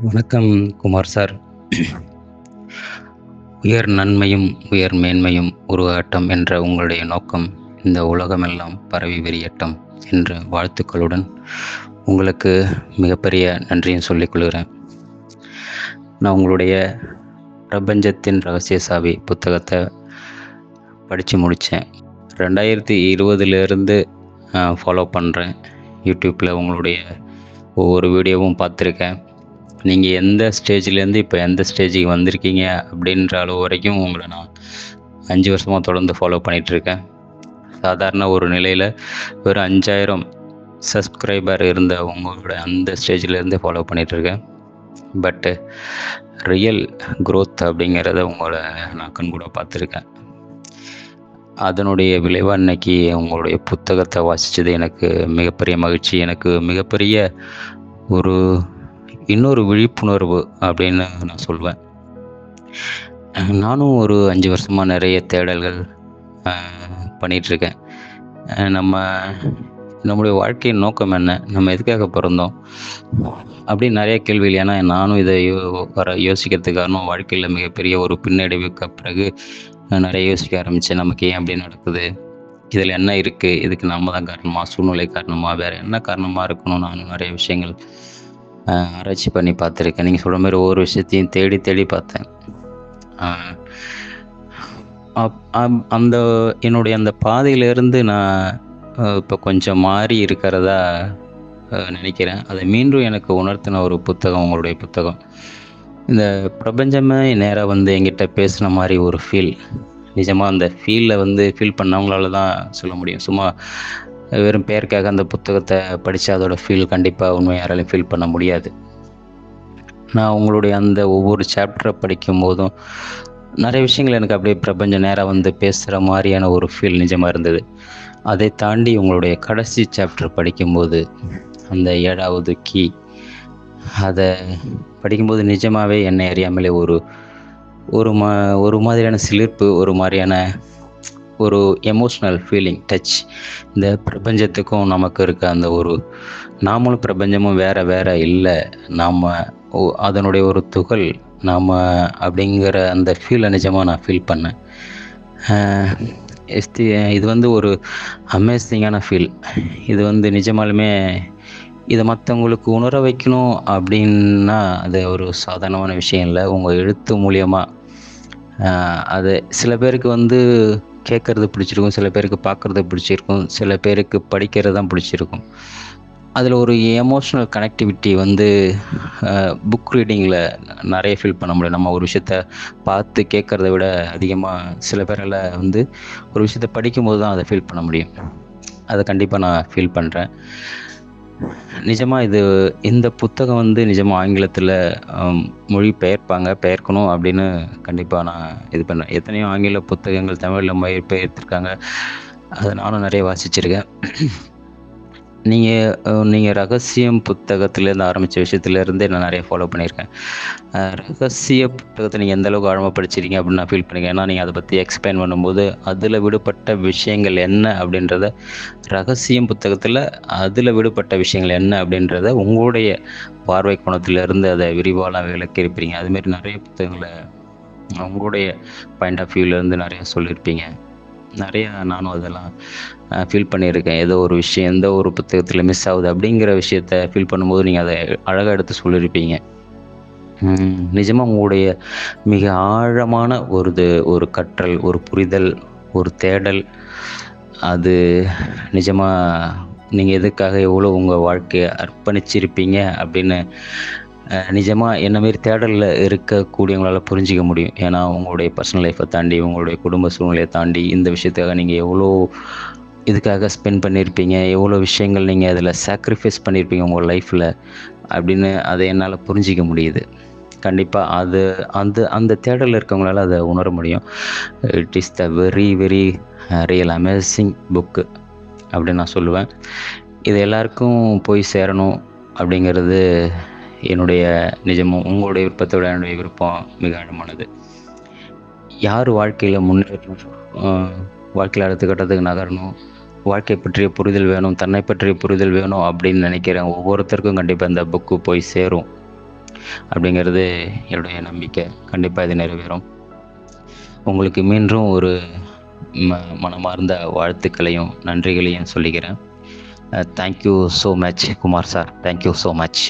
வணக்கம் குமார் சார். உயர் நன்மையும் உயர் மேன்மையும் உருவாகட்டும் என்ற உங்களுடைய நோக்கம் இந்த உலகமெல்லாம் பரவி விரியட்டும் என்ற வாழ்த்துக்களுடன் உங்களுக்கு மிகப்பெரிய நன்றியும் சொல்லிக்கொள்கிறேன். நான் உங்களுடைய பிரபஞ்சத்தின் ரகசிய சாவி புத்தகத்தை படித்து முடித்தேன். 2020 ஃபாலோ பண்ணுறேன். யூடியூப்பில் உங்களுடைய ஒவ்வொரு வீடியோவும் பார்த்துருக்கேன். நீங்கள் எந்த ஸ்டேஜ்லேருந்து இப்போ எந்த ஸ்டேஜுக்கு வந்திருக்கீங்க அப்படின்ற அளவு வரைக்கும் உங்களை நான் 5 வருஷமாக தொடர்ந்து ஃபாலோ பண்ணிகிட்ருக்கேன். சாதாரண ஒரு நிலையில் வெறும் 5000 சப்ஸ்கிரைபர் இருந்த உங்களோட அந்த ஸ்டேஜ்லேருந்து ஃபாலோ பண்ணிகிட்ருக்கேன். பட்டு ரியல் க்ரோத் அப்படிங்கிறத உங்களை நான் கண்கூட பார்த்துருக்கேன். அதனுடைய விளைவாக இன்றைக்கி உங்களுடைய புத்தகத்தை வாசித்தது எனக்கு மிகப்பெரிய மகிழ்ச்சி. எனக்கு மிகப்பெரிய ஒரு இன்னொரு விழிப்புணர்வு அப்படின்னு நான் சொல்வேன். நானும் ஒரு 5 வருஷமாக நிறைய தேடல்கள் பண்ணிகிட்ருக்கேன். நம்முடைய வாழ்க்கையின் நோக்கம் என்ன, நம்ம எதுக்காக பிறந்தோம் அப்படின்னு நிறைய கேள்விகள். ஏன்னா நானும் இதை யோசிக்கிறதுக்கு காரணம் வாழ்க்கையில் மிகப்பெரிய ஒரு பின்னடைவுக்கு பிறகு நான் நிறைய யோசிக்க ஆரம்பித்தேன். நமக்கு ஏன் அப்படி நடக்குது, இதில் என்ன இருக்குது, இதுக்கு நம்ம தான் காரணமா, சூழ்நிலை காரணமா, வேறு என்ன காரணமாக இருக்கணும். நானும் நிறைய விஷயங்கள் ஆராய்ச்சி பண்ணி பார்த்துருக்கேன். நீங்கள் சொல்கிற மாதிரி ஒவ்வொரு விஷயத்தையும் தேடி தேடி பார்த்தேன். அந்த என்னுடைய அந்த பாதையிலேருந்து நான் இப்போ கொஞ்சம் மாறி இருக்கிறதா நினைக்கிறேன். அதை மீண்டும் எனக்கு உணர்த்தின ஒரு புத்தகம் உங்களுடைய புத்தகம். இந்த பிரபஞ்சமே நேராக என்கிட்ட பேசின மாதிரி ஒரு ஃபீல். நிஜமாக அந்த ஃபீல் பண்ணவங்களால தான் சொல்ல முடியும். சும்மா வெறும் பேருக்காக அந்த புத்தகத்தை படித்தா அதோட ஃபீல் கண்டிப்பாக உண்மையாக யாராலையும் ஃபீல் பண்ண முடியாது. நான் உங்களுடைய அந்த ஒவ்வொரு சாப்டரை படிக்கும் போதும் நிறைய விஷயங்கள் எனக்கு அப்படியே பிரபஞ்சம் நேராக பேசுகிற மாதிரியான ஒரு ஃபீல் நிஜமாக இருந்தது. அதை தாண்டி உங்களுடைய கடைசி சாப்டர் படிக்கும்போது அந்த 7வது கீ, அதை படிக்கும்போது நிஜமாகவே என்னை அறியாமலே ஒரு மாதிரியான சிலிர்ப்பு, ஒரு மாதிரியான ஒரு எமோஷ்னல் ஃபீலிங், டச். இந்த பிரபஞ்சத்துக்கும் நமக்கு இருக்க அந்த ஒரு நாமளும் பிரபஞ்சமும் வேறு இல்லை, நாம் அதனுடைய ஒரு துகள் நாம் அப்படிங்கிற அந்த ஃபீலை நிஜமாக நான் ஃபீல் பண்ணேன். இது ஒரு அமேசிங்கான ஃபீல். இது நிஜமாலுமே இதை மற்றவங்களுக்கு உணர வைக்கணும் அப்படின்னா அது ஒரு சாதாரணமான விஷயம் இல்லை. உங்கள் எழுத்து மூலியமாக அது சில பேருக்கு கேட்குறது பிடிச்சிருக்கும், சில பேருக்கு பார்க்குறது பிடிச்சிருக்கும், சில பேருக்கு படிக்கிறது தான் பிடிச்சிருக்கும். அதில் ஒரு எமோஷ்னல் கனெக்டிவிட்டி புக் ரீடிங்கில் நிறைய ஃபீல் பண்ண முடியும். நம்ம ஒரு விஷயத்த பார்த்து கேட்குறத விட அதிகமாக சில பேரால் ஒரு விஷயத்த படிக்கும்போது தான் அதை ஃபீல் பண்ண முடியும். அதை கண்டிப்பாக நான் ஃபீல் பண்ணுறேன். நிஜமாக இந்த புத்தகம் நிஜமாக ஆங்கிலத்தில் பெயர்க்கணும் அப்படின்னு கண்டிப்பாக நான் இது பண்ணேன். எத்தனையோ ஆங்கில புத்தகங்கள் தமிழில் மொழிபெயர்த்திருக்காங்க, அதை நானும் நிறைய வாசிச்சிருக்கேன். நீங்கள் ரகசியம் புத்தகத்துலேருந்து ஆரம்பித்த விஷயத்துலேருந்தே நான் நிறைய ஃபாலோ பண்ணியிருக்கேன். ரகசிய புத்தகத்தை நீங்கள் எந்தளவுக்கு ஆழமாக படிச்சிருக்கீங்க அப்படின்னு நான் ஃபீல் பண்ணியிருக்கேன். ஏன்னா நீங்கள் அதை பற்றி எக்ஸ்பிளைன் பண்ணும்போது அதில் விடுபட்ட விஷயங்கள் என்ன அப்படின்றத, ரகசியம் புத்தகத்தில் அதில் விடுபட்ட விஷயங்கள் என்ன அப்படின்றத உங்களுடைய பார்வை கோணத்திலேருந்து அதை விரிவாலாம் விளக்கியிருப்பீங்க. அதுமாரி நிறைய புத்தகங்களை உங்களுடைய பாயிண்ட் ஆஃப் வியூவிலேருந்து நிறையா சொல்லியிருப்பீங்க. நிறையா நானும் அதெல்லாம் ஃபீல் பண்ணியிருக்கேன். ஏதோ ஒரு விஷயம் எந்த ஒரு புத்தகத்தில் மிஸ் ஆகுது அப்படிங்கிற விஷயத்த ஃபீல் பண்ணும்போது நீங்கள் அதை அழகாக எடுத்து சொல்லியிருப்பீங்க. நிஜமாக உங்களுடைய மிக ஆழமான ஒரு கற்றல், ஒரு புரிதல், ஒரு தேடல், அது நிஜமாக நீங்கள் எதுக்காக எவ்வளோ உங்கள் வாழ்க்கையை அர்ப்பணிச்சிருப்பீங்க அப்படின்னு நிஜமாக என்ன மாரி தேடலில் இருக்கக்கூடியவங்களால் புரிஞ்சிக்க முடியும். ஏன்னா உங்களுடைய பர்சனல் லைஃப்பை தாண்டி, உங்களுடைய குடும்ப சூழ்நிலையை தாண்டி இந்த விஷயத்துக்காக நீங்கள் எவ்வளோ இதுக்காக ஸ்பெண்ட் பண்ணியிருப்பீங்க, எவ்வளோ விஷயங்கள் நீங்கள் அதில் சாக்ரிஃபைஸ் பண்ணியிருப்பீங்க உங்கள் லைஃப்பில் அப்படின்னு அதை என்னால் புரிஞ்சிக்க முடியுது. கண்டிப்பாக அந்த தேடலில் இருக்கவங்களால அதை உணர முடியும். It is the very very real amazing book அப்படின்னு நான் சொல்லுவேன். இது எல்லாருக்கும் போய் சேரணும் அப்படிங்கிறது என்னுடைய நிஜமும். உங்களுடைய விருப்பத்தோட என்னுடைய விருப்பம் மிக ஆழமானது. யார் வாழ்க்கையில் முன்னேறணும், வாழ்க்கையில் அடுத்த கட்டத்துக்கு நகரணும், வாழ்க்கை பற்றிய புரிதல் வேணும், தன்னை பற்றிய புரிதல் வேணும் அப்படின்னு நினைக்கிறேன் ஒவ்வொருத்தருக்கும் கண்டிப்பாக இந்த புக்கு போய் சேரும். அப்படிங்கிறது என்னுடைய நம்பிக்கை. கண்டிப்பாக இது நிறைவேறும். உங்களுக்கு மீண்டும் ஒரு மனமார்ந்த வாழ்த்துக்களையும் நன்றிகளையும் சொல்லிக்கிறேன். Thank you so much Kumar sir. Thank you so much.